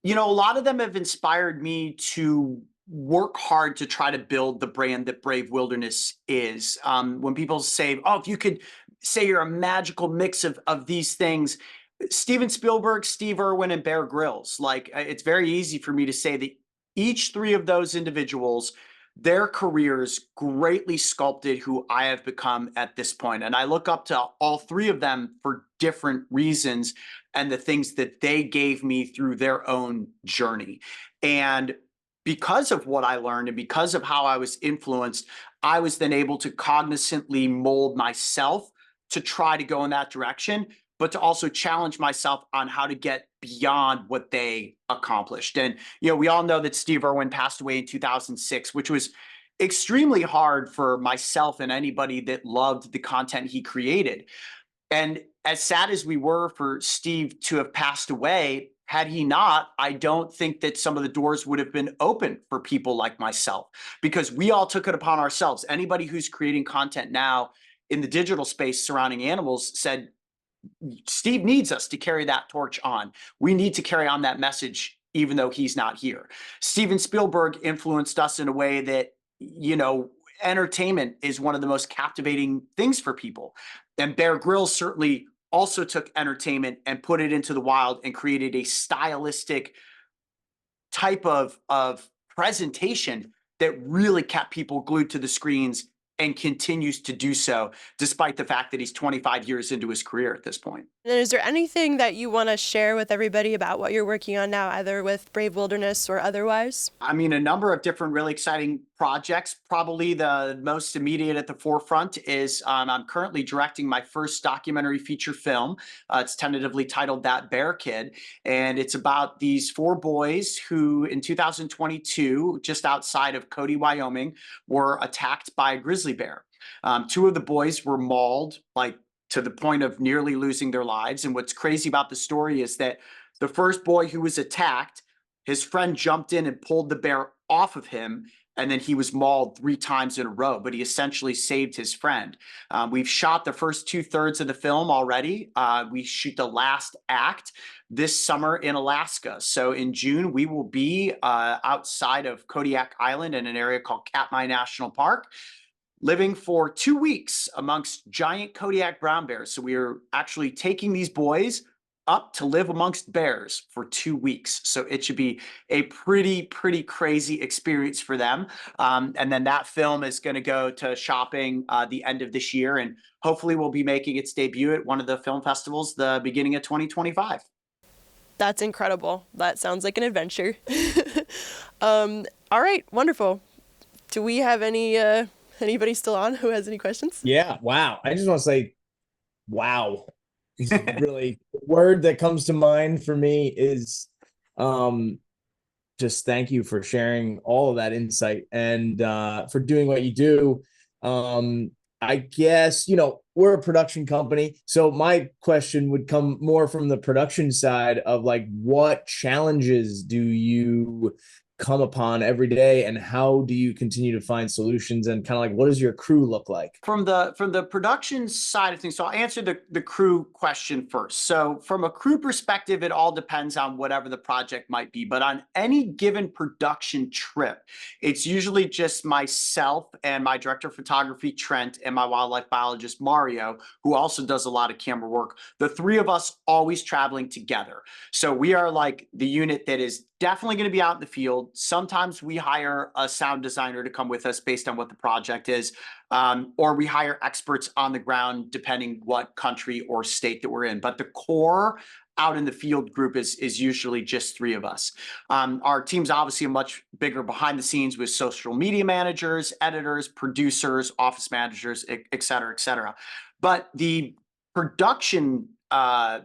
a lot of them have inspired me to work hard to try to build the brand that Brave Wilderness is. When people say, oh, if you could say you're a magical mix of these things, Steven Spielberg, Steve Irwin, and Bear Grylls. Like, it's very easy for me to say that each three of those individuals, their careers greatly sculpted who I have become at this point. And I look up to all three of them for different reasons and the things that they gave me through their own journey. And because of what I learned and because of how I was influenced, I was then able to cognizantly mold myself to try to go in that direction, but to also challenge myself on how to get beyond what they accomplished. And, we all know that Steve Irwin passed away in 2006, which was extremely hard for myself and anybody that loved the content he created. And as sad as we were for Steve to have passed away, had he not, I don't think that some of the doors would have been open for people like myself, because we all took it upon ourselves. Anybody who's creating content now in the digital space surrounding animals said, Steve needs us to carry that torch on. We need to carry on that message, even though he's not here. Steven Spielberg influenced us in a way that, entertainment is one of the most captivating things for people. And Bear Grylls certainly also took entertainment and put it into the wild and created a stylistic type of presentation that really kept people glued to the screens and continues to do so, despite the fact that he's 25 years into his career at this point.
And is there anything that you want to share with everybody about what you're working on now, either with Brave Wilderness or otherwise?
I mean, a number of different really exciting projects. Probably the most immediate at the forefront is I'm currently directing my first documentary feature film. It's tentatively titled That Bear Kid. And it's about these 4 boys who in 2022, just outside of Coyote, Wyoming, were attacked by a grizzly bear. 2 of the boys were mauled, like to the point of nearly losing their lives. And what's crazy about the story is that the first boy who was attacked, his friend jumped in and pulled the bear off of him, and then he was mauled 3 times in a row, but he essentially saved his friend. We've shot the first 2/3 of the film already. We shoot the last act this summer in Alaska. So in June, we will be outside of Kodiak Island in an area called Katmai National Park, living for 2 weeks amongst giant Kodiak brown bears. So we are actually taking these boys up to live amongst bears for 2 weeks. So it should be a pretty crazy experience for them. And then that film is going to go to shopping the end of this year. And hopefully will be making its debut at one of the film festivals the beginning of 2025.
That's incredible. That sounds like an adventure. All right, wonderful. Do we have anybody still on who has any questions?
Yeah. Wow. I just want to say, wow. Really, the word that comes to mind for me is just thank you for sharing all of that insight and for doing what you do. I guess, we're a production company. So my question would come more from the production side of like, what challenges do you come upon every day, and how do you continue to find solutions, and kind of like, what does your crew look like?
From the production side of things, so I'll answer the crew question first. So from a crew perspective, it all depends on whatever the project might be. But on any given production trip, it's usually just myself and my director of photography, Trent, and my wildlife biologist, Mario, who also does a lot of camera work. The 3 of us always traveling together. So we are like the unit that is definitely going to be out in the field. Sometimes we hire a sound designer to come with us based on what the project is, or we hire experts on the ground depending what country or state that we're in. But the core out in the field group is usually just 3 of us. Our team's obviously a much bigger behind the scenes with social media managers, editors, producers, office managers, et cetera, et cetera. But the production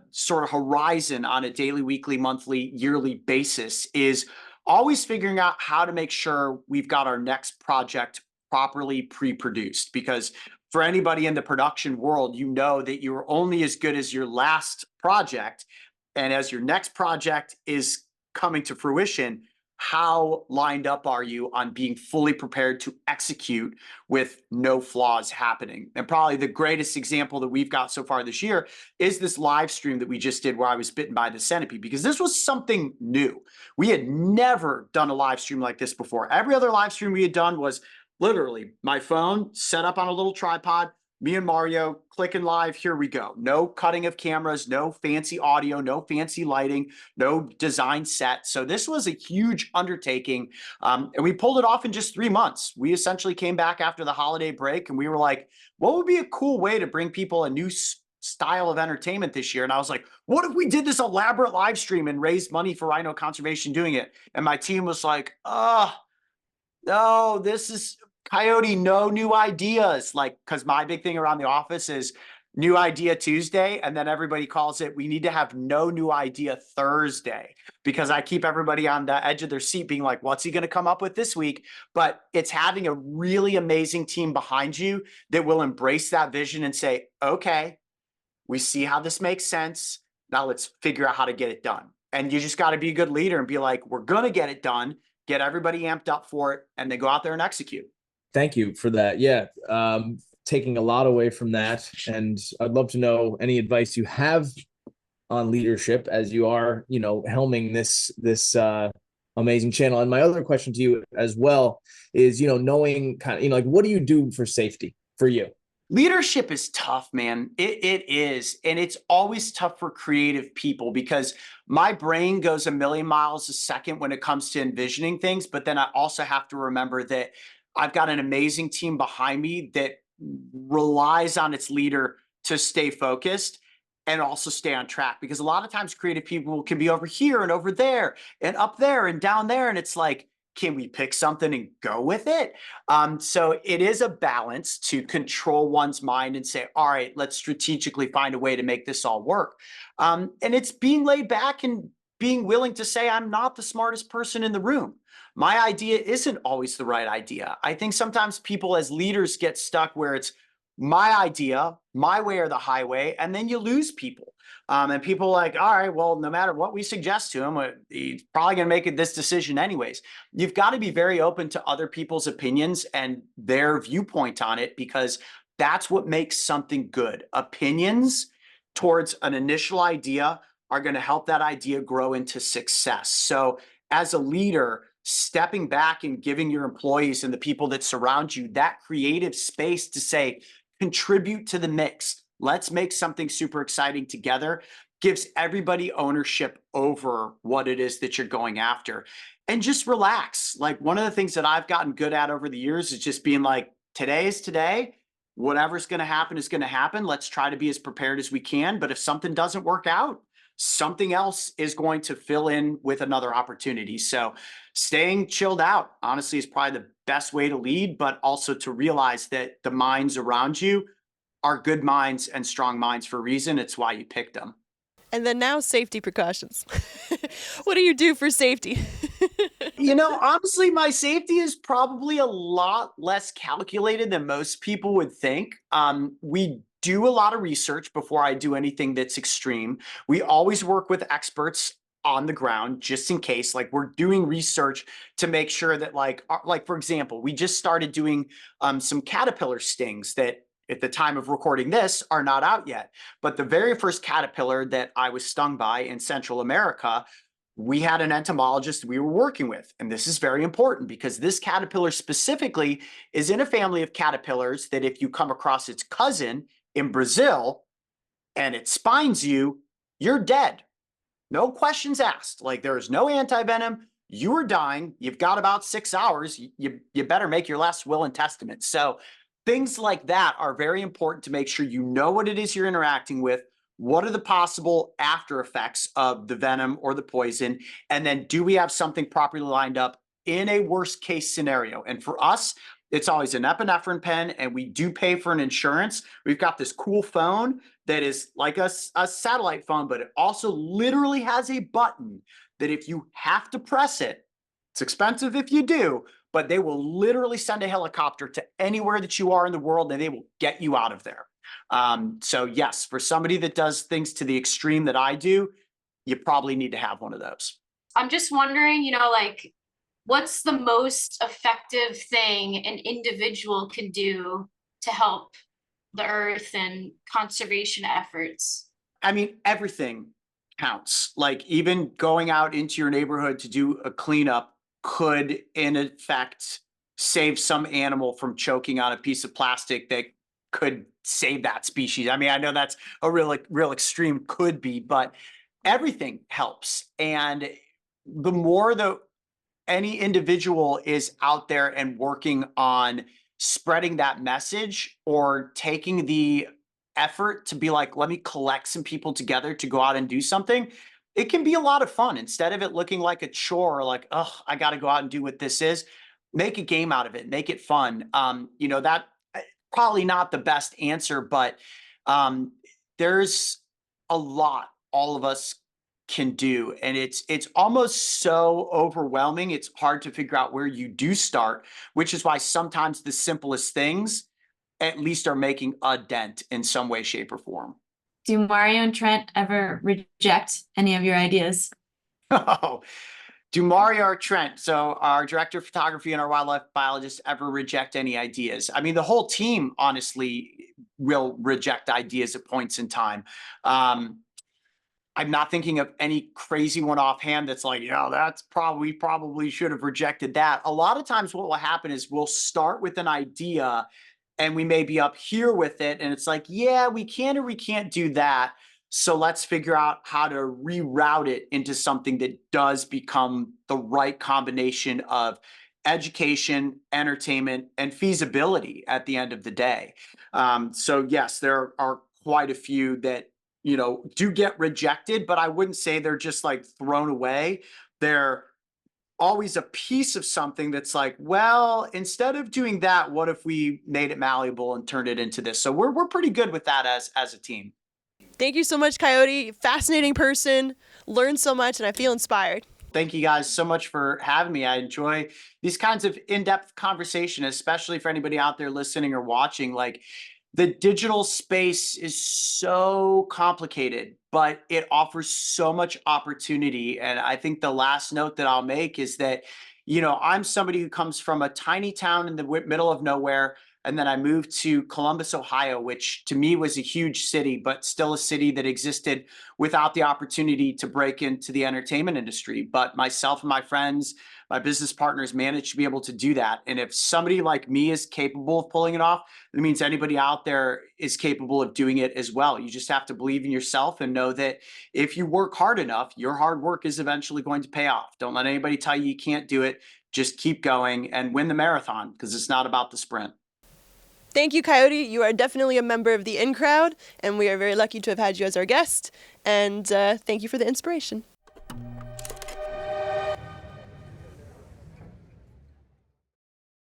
sort of horizon on a daily, weekly, monthly, yearly basis is always figuring out how to make sure we've got our next project properly pre-produced. Because for anybody in the production world, you know that you're only as good as your last project. And as your next project is coming to fruition, how lined up are you on being fully prepared to execute with no flaws happening? And probably the greatest example that we've got so far this year is this live stream that we just did where I was bitten by the centipede, because this was something new. We had never done a live stream like this before. Every other live stream we had done was literally my phone set up on a little tripod, me and Mario clicking live, here we go. No cutting of cameras, no fancy audio, no fancy lighting, no design set. So this was a huge undertaking. And we pulled it off in just 3 months. We essentially came back after the holiday break and we were like, what would be a cool way to bring people a new style of entertainment this year? And I was like, what if we did this elaborate live stream and raised money for rhino conservation doing it? And my team was like, no, this is Coyote, no new ideas. Like, because my big thing around the office is new idea Tuesday. And then everybody calls it, we need to have no new idea Thursday, because I keep everybody on the edge of their seat being like, what's he going to come up with this week? But it's having a really amazing team behind you that will embrace that vision and say, okay, we see how this makes sense. Now let's figure out how to get it done. And you just got to be a good leader and be like, we're going to get it done, get everybody amped up for it, and then go out there and execute.
Thank you for that. Yeah. Taking a lot away from that. And I'd love to know any advice you have on leadership as you are, helming this amazing channel. And my other question to you as well is, knowing kind of, like, what do you do for safety for you?
Leadership is tough, man. It is. And it's always tough for creative people because my brain goes a million miles a second when it comes to envisioning things. But then I also have to remember that I've got an amazing team behind me that relies on its leader to stay focused and also stay on track. Because a lot of times creative people can be over here and over there and up there and down there. And it's like, can we pick something and go with it? So it is a balance to control one's mind and say, all right, let's strategically find a way to make this all work. And it's being laid back and being willing to say, I'm not the smartest person in the room. My idea isn't always the right idea. I think sometimes people as leaders get stuck where it's my idea, my way or the highway, and then you lose people. And people are like, all right, well, no matter what we suggest to him, he's probably going to make this decision anyways. You've got to be very open to other people's opinions and their viewpoint on it, because that's what makes something good. Opinions towards an initial idea are going to help that idea grow into success. So as a leader, stepping back and giving your employees and the people that surround you that creative space to say, contribute to the mix. Let's make something super exciting together, gives everybody ownership over what it is that you're going after. And just relax. Like, one of the things that I've gotten good at over the years is just being like, today is today. Whatever's going to happen is going to happen. Let's try to be as prepared as we can. But if something doesn't work out, something else is going to fill in with another opportunity. So staying chilled out, honestly, is probably the best way to lead, but also to realize that the minds around you are good minds and strong minds for a reason. It's why you picked them.
And then now safety precautions. What do you do for safety?
Honestly, my safety is probably a lot less calculated than most people would think. We do a lot of research before I do anything that's extreme. We always work with experts on the ground, just in case. Like, we're doing research to make sure that, like for example, we just started doing some caterpillar stings that at the time of recording this are not out yet. But the very first caterpillar that I was stung by in Central America, we had an entomologist we were working with. And this is very important because this caterpillar specifically is in a family of caterpillars that if you come across its cousin in Brazil and it spines you, you're dead. No questions asked. Like, there is no antivenom. You are dying. You've got about 6 hours. You better make your last will and testament. So things like that are very important to make sure you know what it is you're interacting with. What are the possible after effects of the venom or the poison? And then, do we have something properly lined up in a worst case scenario? And for us, it's always an epinephrine pen, and we do pay for an insurance. We've got this cool phone that is like a satellite phone, but it also literally has a button that if you have to press it, it's expensive if you do, but they will literally send a helicopter to anywhere that you are in the world and they will get you out of there. So yes, for somebody that does things to the extreme that I do, you probably need to have one of those.
I'm just wondering, like, what's the most effective thing an individual can do to help the earth and conservation efforts?
I mean, everything counts. Like, even going out into your neighborhood to do a cleanup could, in effect, save some animal from choking on a piece of plastic that could save that species. I mean, I know that's a real extreme, could be, but everything helps. And the more any individual is out there and working on spreading that message, or taking the effort to be like, let me collect some people together to go out and do something, it can be a lot of fun. Instead of it looking like a chore, like, oh, I got to go out and do what this is, make a game out of it, make it fun. That probably not the best answer, but there's a lot all of us can do, and it's almost so overwhelming. It's hard to figure out where you do start, which is why sometimes the simplest things at least are making a dent in some way, shape, or form.
Do Mario and Trent ever reject any of your ideas?
Oh, do Mario or Trent, so our director of photography and our wildlife biologist, ever reject any ideas? I mean, the whole team honestly will reject ideas at points in time. I'm not thinking of any crazy one offhand that's like, that's probably should have rejected that. A lot of times what will happen is we'll start with an idea and we may be up here with it. And it's like, yeah, we can or we can't do that. So let's figure out how to reroute it into something that does become the right combination of education, entertainment, and feasibility at the end of the day. So yes, there are quite a few that, you know, do get rejected, but I wouldn't say they're just like thrown away. They're always a piece of something that's like, well, instead of doing that, what if we made it malleable and turned it into this? So we're pretty good with that as a team.
Thank you so much, Coyote. Fascinating person. Learned so much, and I feel inspired.
Thank you guys so much for having me. I enjoy these kinds of in-depth conversation, especially for anybody out there listening or watching. Like, the digital space is so complicated, but it offers so much opportunity. And I think the last note that I'll make is that, you know, I'm somebody who comes from a tiny town in the middle of nowhere. And then I moved to Columbus, Ohio, which to me was a huge city, but still a city that existed without the opportunity to break into the entertainment industry. But myself and my friends, my business partners managed to be able to do that. And if somebody like me is capable of pulling it off, it means anybody out there is capable of doing it as well. You just have to believe in yourself and know that if you work hard enough, your hard work is eventually going to pay off. Don't let anybody tell you can't do it. Just keep going and win the marathon, because it's not about the sprint.
Thank you, Coyote. You are definitely a member of the In Crowd, and we are very lucky to have had you as our guest. And thank you for the inspiration.